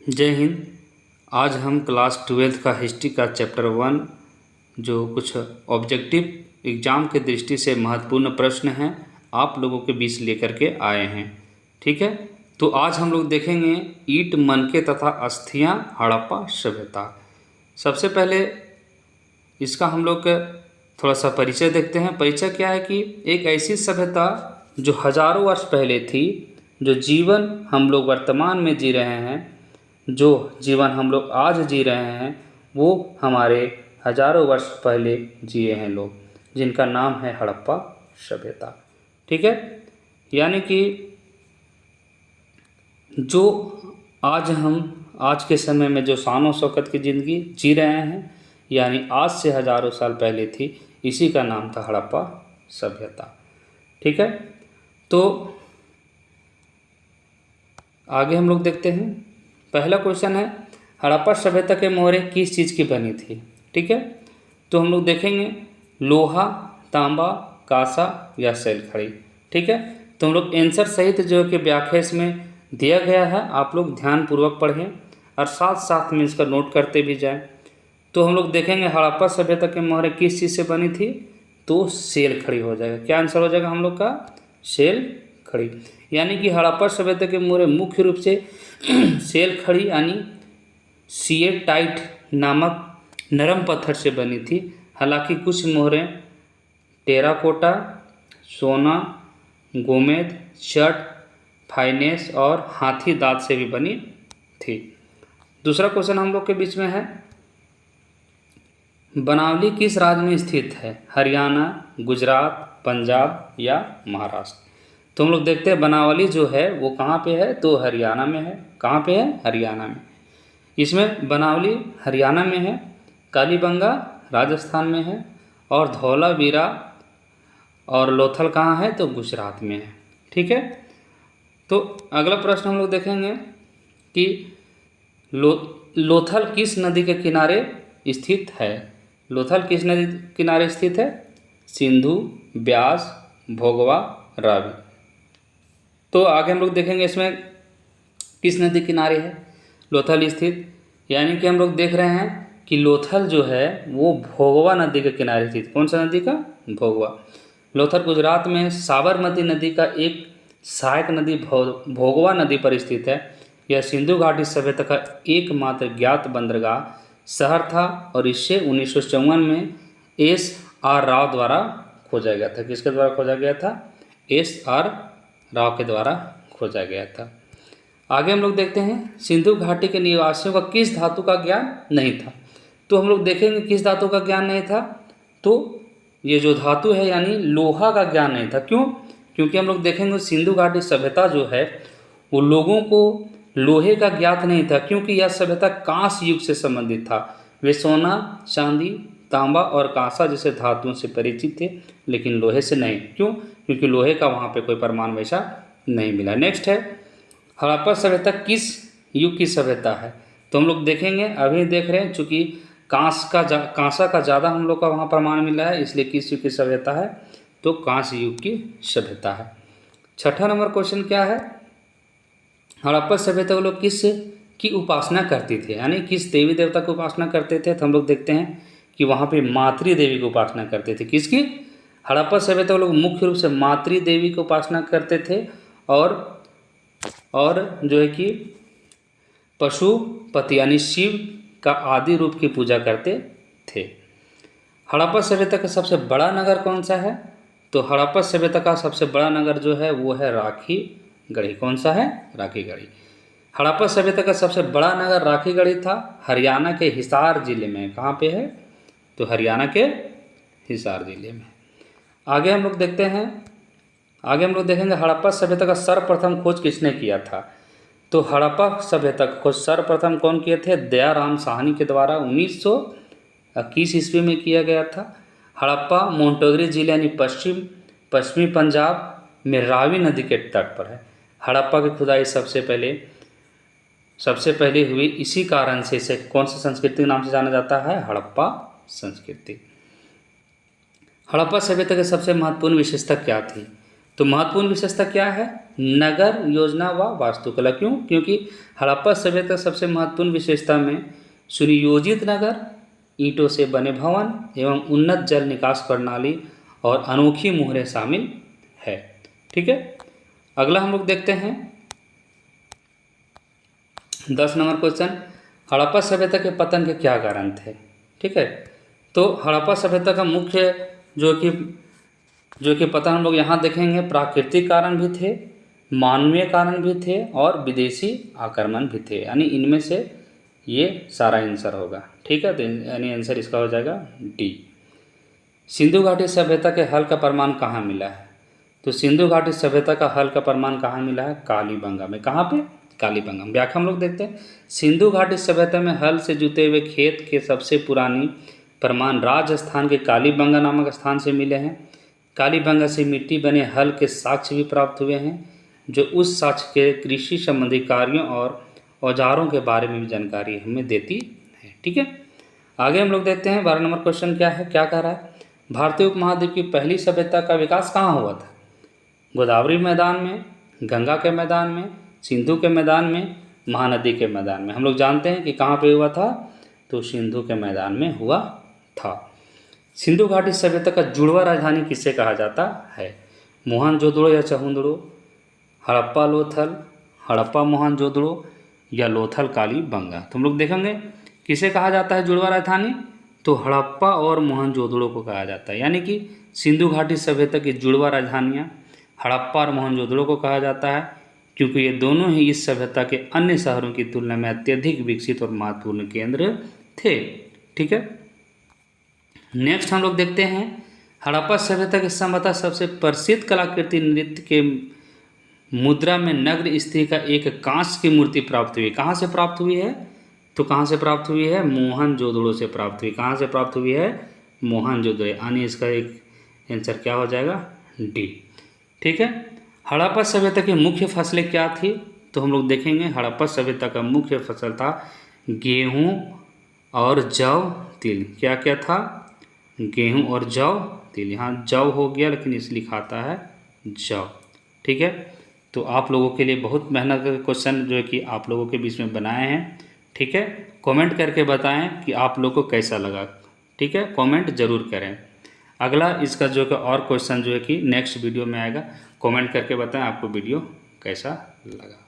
जय हिंद। आज हम क्लास 12th का हिस्ट्री का चैप्टर 1 जो कुछ ऑब्जेक्टिव एग्ज़ाम के दृष्टि से महत्वपूर्ण प्रश्न हैं आप लोगों के बीच लेकर के आए हैं। ठीक है, तो आज हम लोग देखेंगे ईंट, मनके तथा अस्थियां, हड़प्पा सभ्यता। सबसे पहले इसका हम लोग थोड़ा सा परिचय देखते हैं। परिचय क्या है कि एक ऐसी सभ्यता जो हजारों वर्ष पहले थी, जो जीवन हम लोग वर्तमान में जी रहे हैं, जो जीवन हम लोग आज जी रहे हैं, वो हमारे हजारों वर्ष पहले जिए हैं लोग, जिनका नाम है हड़प्पा सभ्यता। ठीक है, यानी कि जो आज के समय में जो शान और शौकत की ज़िंदगी जी रहे हैं, यानी आज से हजारों साल पहले थी, इसी का नाम था हड़प्पा सभ्यता। ठीक है, तो आगे हम लोग देखते हैं। पहला क्वेश्चन है, हड़प्पा सभ्यता के मोहरे किस चीज़ की बनी थी। ठीक है, तो हम लोग देखेंगे लोहा, तांबा, कांसा या शैलखड़ी। ठीक है, तो हम लोग आंसर सहित जो कि व्याख्या इसमें दिया गया है, आप लोग ध्यानपूर्वक पढ़ें और साथ साथ में इसका नोट करते भी जाएं। तो हम लोग देखेंगे हड़प्पा सभ्यता के मोहरे किस चीज़ से बनी थी, तो शैलखड़ी हो जाएगा। क्या आंसर हो जाएगा हम लोग का, शैलखड़ी। यानी कि हड़प्पा सभ्यता के मोहरे मुख्य रूप से शैलखड़ी यानी सिएटाइट नामक नरम पत्थर से बनी थी। हालांकि कुछ मोहरें टेराकोटा, सोना, गोमेद, चट, फाइनेंस और हाथी दांत से भी बनी थी। दूसरा क्वेश्चन हम लोग के बीच में है, बनावली किस राज्य में स्थित है, हरियाणा, गुजरात, पंजाब या महाराष्ट्र। तो हम लोग देखते हैं बनावली जो है वो कहाँ पे है, तो हरियाणा में है। कहाँ पे है, हरियाणा में। इसमें बनावली हरियाणा में है, कालीबंगा राजस्थान में है, और धौलावीरा और लोथल कहाँ है, तो गुजरात में है। ठीक है, तो अगला प्रश्न हम लोग देखेंगे कि लोथल किस नदी के किनारे स्थित है। लोथल किस नदी के किनारे स्थित है, सिंधु, ब्यास, भोगवा, रावी। तो आगे हम लोग देखेंगे इसमें किस नदी किनारे है लोथल स्थित, यानी कि हम लोग देख रहे हैं कि लोथल जो है वो भोगवा नदी के किनारे स्थित। कौन सा नदी का, भोगवा। लोथल गुजरात में साबरमती नदी का एक सहायक नदी भोगवा नदी पर स्थित है। यह सिंधु घाटी सभ्यता का एकमात्र ज्ञात बंदरगाह शहर था और इसे 1954 में S.R. राव द्वारा खोजा गया था। किसके द्वारा खोजा गया था, S.R. राव के द्वारा खोजा गया था। आगे हम लोग देखते हैं, सिंधु घाटी के निवासियों का किस धातु का ज्ञान नहीं था। तो हम लोग देखेंगे किस धातु का ज्ञान नहीं था, तो ये जो धातु है यानी लोहा का ज्ञान नहीं था। क्यों, क्योंकि हम लोग देखेंगे सिंधु घाटी सभ्यता जो है वो लोगों को लोहे का ज्ञात नहीं था, क्योंकि यह सभ्यता कांस्य युग से संबंधित था। वे सोना, चांदी, तांबा और कांसा जैसे धातुओं से परिचित थे, लेकिन लोहे से नहीं। क्यों, क्योंकि लोहे का वहाँ पे कोई प्रमाण वैसा नहीं मिला। नेक्स्ट है, हड़प्पा सभ्यता किस युग की सभ्यता है। तो हम लोग देखेंगे, अभी देख रहे हैं चूँकि कांसा का ज़्यादा हम लोग का वहाँ प्रमाण मिला है, इसलिए किस युग की सभ्यता है, तो कांस्य युग की सभ्यता है। छठा नंबर क्वेश्चन क्या है, हड़प्पा सभ्यता वो लोग किस की उपासना करती थे, यानी किस देवी देवता की उपासना करते थे। तो हम लोग देखते हैं कि वहाँ पे मातृ देवी की उपासना करते थे। किसकी, हड़प्पा सभ्यता वो लोग मुख्य रूप से मातृ देवी की उपासना करते थे, और जो है कि पशुपति यानी शिव का आदि रूप की पूजा करते थे। हड़प्पा सभ्यता का सबसे बड़ा नगर कौन सा है, तो हड़प्पा सभ्यता का सबसे बड़ा नगर जो है वो है राखीगढ़ी। कौन सा है, राखीगढ़ी। हड़प्पा सभ्यता का सबसे बड़ा नगर राखीगढ़ी था, हरियाणा के हिसार जिले में। कहाँ पे है, तो हरियाणा के हिसार जिले में। आगे हम लोग देखते हैं, आगे हम लोग देखेंगे हड़प्पा सभ्यता का सर्वप्रथम खोज किसने किया था। तो हड़प्पा सभ्यता का खोज सर्वप्रथम कौन किए थे, दयाराम साहनी के द्वारा 1921 ईस्वी में किया गया था। हड़प्पा मोंटोगरी जिले यानी पश्चिमी पंजाब में रावी नदी के तट पर है। हड़प्पा की खुदाई सबसे पहले हुई, इसी कारण से इसे कौन सी संस्कृति के नाम से जाना जाता है, हड़प्पा संस्कृति। हड़प्पा सभ्यता की सबसे महत्वपूर्ण विशेषता क्या थी, तो महत्वपूर्ण विशेषता क्या है? नगर योजना व वास्तुकला। क्यों? क्योंकि हड़प्पा सभ्यता सबसे महत्वपूर्ण विशेषता में सुनियोजित नगर, ईंटों से बने भवन एवं उन्नत जल निकास प्रणाली और अनोखी मुहरें शामिल है। ठीक है, अगला हम लोग देखते हैं 10 नंबर क्वेश्चन, हड़प्पा सभ्यता के पतन के क्या कारण थे? ठीक है, तो हड़प्पा सभ्यता का मुख्य जो कि पतन हम लोग यहाँ देखेंगे, प्राकृतिक कारण भी थे, मानवीय कारण भी थे और विदेशी आक्रमण भी थे। यानी इनमें से ये सारा आंसर होगा। ठीक है, तो यानी आंसर इसका हो जाएगा डी। सिंधु घाटी सभ्यता के हल का प्रमाण कहाँ मिला है? तो सिंधु घाटी सभ्यता का हल का प्रमाण कहाँ मिला है? कालीबंगा में। कहाँ पे? कालीबंगा में। व्याख्या हम लोग देखते हैं, सिंधु घाटी सभ्यता में हल से जुते हुए खेत के सबसे पुरानी प्रमाण राजस्थान के कालीबंगा नामक स्थान से मिले हैं। कालीबंगा से मिट्टी बने हल के साक्ष्य भी प्राप्त हुए हैं, जो उस साक्ष्य के कृषि संबंधी कार्यों और औजारों के बारे में भी जानकारी हमें देती है। ठीक है, आगे हम लोग देखते हैं 12 नंबर क्वेश्चन क्या है, क्या कह रहा है? भारतीय उपमहाद्वीप की पहली सभ्यता का विकास कहाँ हुआ था? गोदावरी मैदान में, गंगा के मैदान में, सिंधु के मैदान में, महानदी के मैदान में। हम लोग जानते हैं कि कहाँ पे हुआ था, तो सिंधु के मैदान में हुआ था। सिंधु घाटी सभ्यता का जुड़वा राजधानी किसे कहा जाता है? मोहनजोदड़ो या चहुंदड़ो, हड़प्पा लोथल, हड़प्पा मोहनजोदड़ो या लोथल कालीबंगा। तो हम लोग देखेंगे किसे कहा जाता है जुड़वा राजधानी, तो हड़प्पा और मोहनजोदड़ो को कहा जाता है। यानी कि सिंधु घाटी सभ्यता की जुड़वा राजधानियाँ हड़प्पा और मोहनजोदड़ो को कहा जाता है, क्योंकि ये दोनों ही इस सभ्यता के अन्य शहरों की तुलना में अत्यधिक विकसित और महत्वपूर्ण केंद्र थे। ठीक है, नेक्स्ट हम लोग देखते हैं हड़प्पा सभ्यता के संभवतः सबसे प्रसिद्ध कलाकृति नृत्य के मुद्रा में नग्न स्त्री का एक कांस्य की मूर्ति प्राप्त हुई। कहाँ से प्राप्त हुई है? तो कहाँ से प्राप्त हुई है? मोहनजोदड़ो से प्राप्त हुई। कहाँ से प्राप्त हुई है? मोहनजोदड़ो। यानी इसका एक आंसर क्या हो जाएगा? डी। ठीक है, हड़प्पा सभ्यता की मुख्य फसलें क्या थी? तो हम लोग देखेंगे हड़प्पा सभ्यता का मुख्य फसल था गेहूँ और जौ, तिल। क्या क्या था? गेहूँ और जौ, तिल। यहाँ जौ हो गया लेकिन इसलिए लिखाता है जौ। ठीक है, तो आप लोगों के लिए बहुत मेहनत का क्वेश्चन जो है कि आप लोगों के बीच में बनाए हैं। ठीक है, कमेंट करके बताएं कि आप लोगों को कैसा लगा। ठीक है, कमेंट ज़रूर करें। अगला इसका जो कि और क्वेश्चन जो है कि नेक्स्ट वीडियो में आएगा। कमेंट करके बताएं आपको वीडियो कैसा लगा।